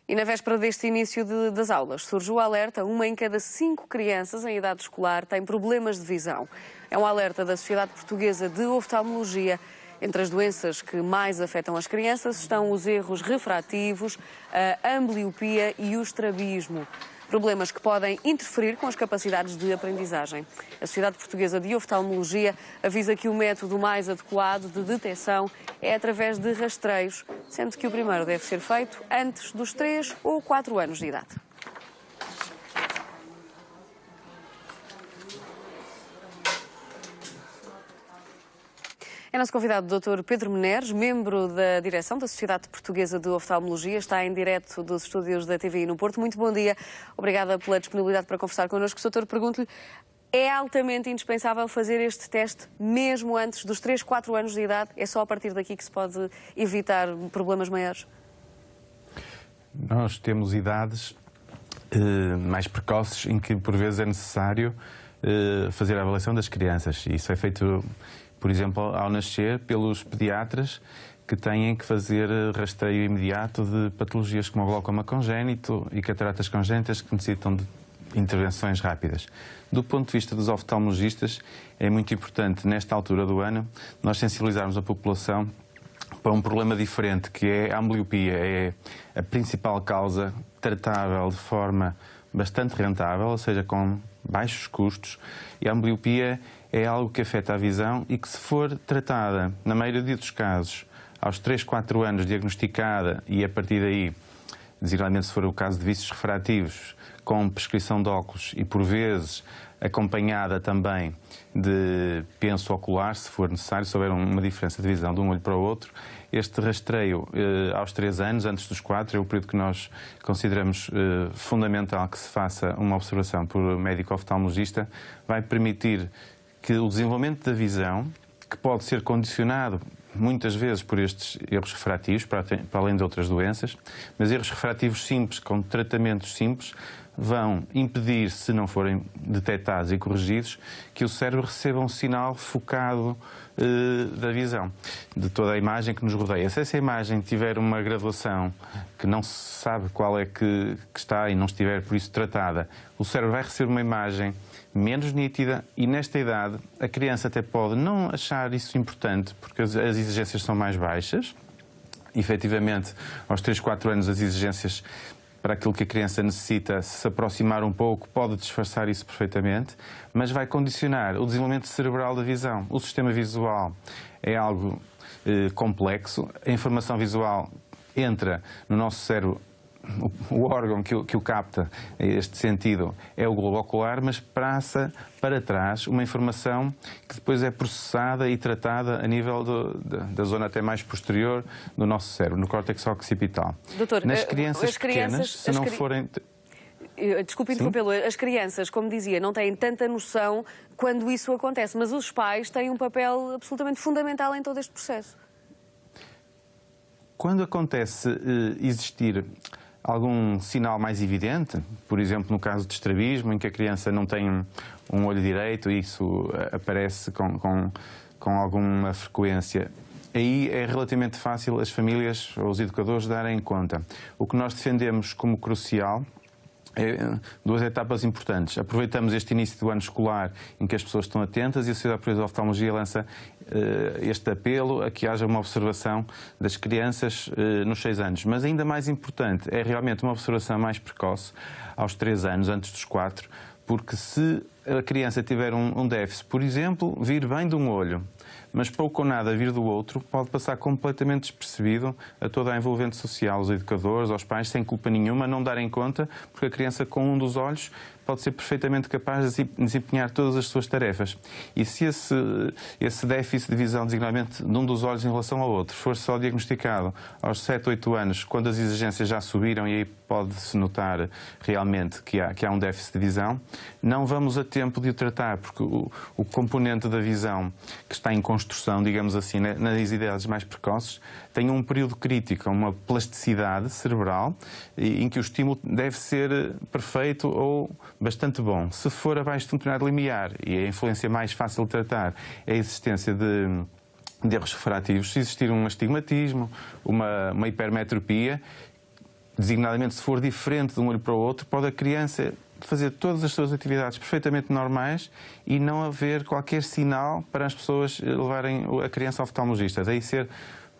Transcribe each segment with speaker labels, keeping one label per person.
Speaker 1: E na véspera deste início das aulas surge o alerta: uma em cada 5 crianças em idade escolar tem problemas de visão. É um alerta da Sociedade Portuguesa de Oftalmologia. Entre as doenças que mais afetam as crianças estão os erros refrativos, a ambliopia e o estrabismo. Problemas que podem interferir com as capacidades de aprendizagem. A Sociedade Portuguesa de Oftalmologia avisa que o método mais adequado de detecção é através de rastreios, sendo que o primeiro deve ser feito antes dos 3 ou 4 anos de idade. É nosso convidado o Dr. Pedro Meneres, membro da direção da Sociedade Portuguesa de Oftalmologia, está em direto dos estúdios da TVI no Porto. Muito bom dia, obrigada pela disponibilidade para conversar connosco. Doutor, pergunto-lhe, é altamente indispensável fazer este teste mesmo antes dos 3, 4 anos de idade? É só a partir daqui que se pode evitar problemas maiores?
Speaker 2: Nós temos idades mais precoces em que por vezes é necessário fazer a avaliação das crianças. Isso é feito, por exemplo, ao nascer, pelos pediatras que têm que fazer rastreio imediato de patologias como o glaucoma congénito e cataratas congénitas que necessitam de intervenções rápidas. Do ponto de vista dos oftalmologistas, é muito importante, nesta altura do ano, nós sensibilizarmos a população para um problema diferente, que é a ambliopia. É a principal causa tratável de forma bastante rentável, ou seja, com baixos custos, e a ambliopia é algo que afeta a visão e que, se for tratada, na maioria dos casos, aos 3, 4 anos diagnosticada e a partir daí, designadamente se for o caso de vícios refrativos, com prescrição de óculos e por vezes acompanhada também de penso ocular, se for necessário, se houver uma diferença de visão de um olho para o outro, este rastreio aos 3 anos, antes dos 4, é o período que nós consideramos fundamental que se faça uma observação por médico oftalmologista, vai permitir que o desenvolvimento da visão, que pode ser condicionado muitas vezes por estes erros refrativos, para além de outras doenças, mas erros refrativos simples, com tratamentos simples, vão impedir, se não forem detectados e corrigidos, que o cérebro receba um sinal focado da visão, de toda a imagem que nos rodeia. Se essa imagem tiver uma graduação que não se sabe qual é que está e não estiver por isso tratada, o cérebro vai receber uma imagem menos nítida e, nesta idade, a criança até pode não achar isso importante, porque as exigências são mais baixas. Efetivamente, aos 3, 4 anos, as exigências para aquilo que a criança necessita se aproximar um pouco, pode disfarçar isso perfeitamente, mas vai condicionar o desenvolvimento cerebral da visão. O sistema visual é algo complexo, a informação visual entra no nosso cérebro. O órgão que o capta, este sentido, é o globo ocular, mas passa para trás uma informação que depois é processada e tratada a nível da zona até mais posterior do nosso cérebro, no córtex occipital.
Speaker 1: Doutor,
Speaker 2: nas crianças pequenas, se não forem...
Speaker 1: Desculpe interrompê-lo, as crianças, como dizia, não têm tanta noção quando isso acontece, mas os pais têm um papel absolutamente fundamental em todo este processo.
Speaker 2: Quando acontece existir algum sinal mais evidente, por exemplo, no caso de estrabismo, em que a criança não tem um olho direito e isso aparece com alguma frequência, aí é relativamente fácil as famílias ou os educadores darem conta. O que nós defendemos como crucial é 2 etapas importantes. Aproveitamos este início do ano escolar em que as pessoas estão atentas e a Sociedade Portuguesa de Oftalmologia lança este apelo a que haja uma observação das crianças nos 6 anos. Mas ainda mais importante é realmente uma observação mais precoce, aos 3 anos, antes dos 4, porque se a criança tiver um déficit, por exemplo, vir bem de um olho, mas pouco ou nada vir do outro, pode passar completamente despercebido a toda a envolvente social, aos educadores, aos pais, sem culpa nenhuma, não darem conta, porque a criança com um dos olhos pode ser perfeitamente capaz de desempenhar todas as suas tarefas. E se esse déficit de visão, designadamente de um dos olhos em relação ao outro, for só diagnosticado aos 7, 8 anos, quando as exigências já subiram e aí pode-se notar realmente que há um déficit de visão, não vamos a tempo de o tratar, porque o componente da visão que está em construção, digamos assim, nas idades mais precoces, tem um período crítico, uma plasticidade cerebral, em que o estímulo deve ser perfeito ou bastante bom. Se for abaixo de um determinado limiar, e a influência mais fácil de tratar é a existência de erros refrativos, se existir um astigmatismo, uma hipermetropia, designadamente se for diferente de um olho para o outro, pode a criança fazer todas as suas atividades perfeitamente normais e não haver qualquer sinal para as pessoas levarem a criança ao oftalmologista. Daí ser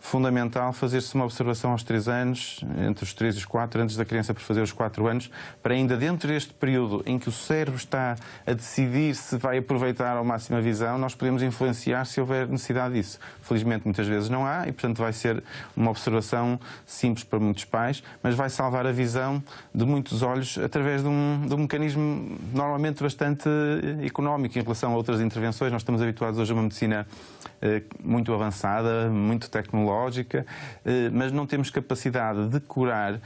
Speaker 2: fundamental fazer-se uma observação aos 3 anos, entre os 3 e os 4, antes da criança por fazer os 4 anos, para ainda dentro deste período em que o cérebro está a decidir se vai aproveitar ao máximo a visão, nós podemos influenciar se houver necessidade disso. Felizmente muitas vezes não há e, portanto, vai ser uma observação simples para muitos pais, mas vai salvar a visão de muitos olhos através de um mecanismo normalmente bastante económico em relação a outras intervenções. Nós estamos habituados hoje a uma medicina muito avançada, muito tecnológica, mas não temos capacidade de curar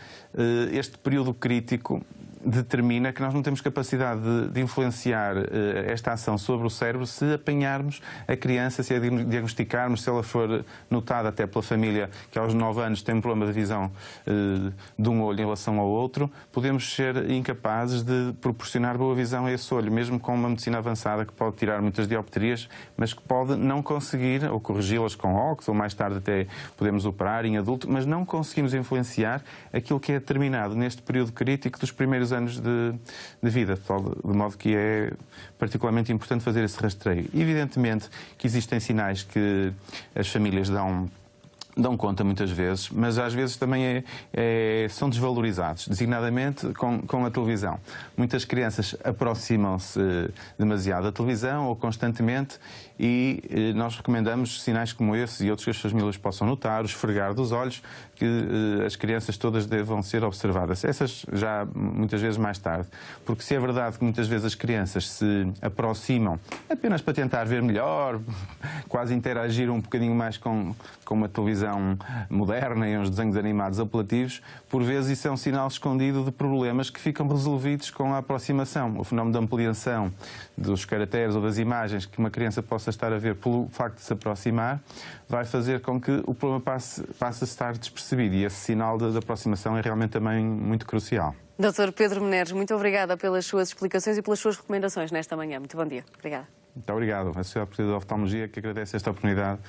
Speaker 2: este período crítico. Determina que nós não temos capacidade de influenciar esta ação sobre o cérebro se apanharmos a criança, se a diagnosticarmos, se ela for notada até pela família que aos 9 anos tem um problema de visão de um olho em relação ao outro, podemos ser incapazes de proporcionar boa visão a esse olho, mesmo com uma medicina avançada que pode tirar muitas dioptrias, mas que pode não conseguir, ou corrigi-las com óculos, ou mais tarde até podemos operar em adulto, mas não conseguimos influenciar aquilo que é determinado neste período crítico dos primeiros anos de vida, de modo que é particularmente importante fazer esse rastreio. Evidentemente que existem sinais que as famílias dão conta muitas vezes, mas às vezes também são desvalorizados, designadamente com a televisão. Muitas crianças aproximam-se demasiado da televisão ou constantemente e nós recomendamos sinais como esse e outros que as famílias possam notar, o esfregar dos olhos, que as crianças todas devam ser observadas. Essas já muitas vezes mais tarde. Porque se é verdade que muitas vezes as crianças se aproximam apenas para tentar ver melhor, quase interagir um bocadinho mais com uma televisão moderna e uns desenhos animados apelativos, por vezes isso é um sinal escondido de problemas que ficam resolvidos com a aproximação. O fenómeno de ampliação dos caracteres ou das imagens que uma criança possa estar a ver pelo facto de se aproximar vai fazer com que o problema passe a estar despercebido e esse sinal de aproximação é realmente também muito crucial.
Speaker 1: Dr. Pedro Meneres, muito obrigada pelas suas explicações e pelas suas recomendações nesta manhã. Muito bom dia. Obrigada.
Speaker 2: Muito obrigado. A Sociedade Portuguesa de Oftalmologia que agradece esta oportunidade.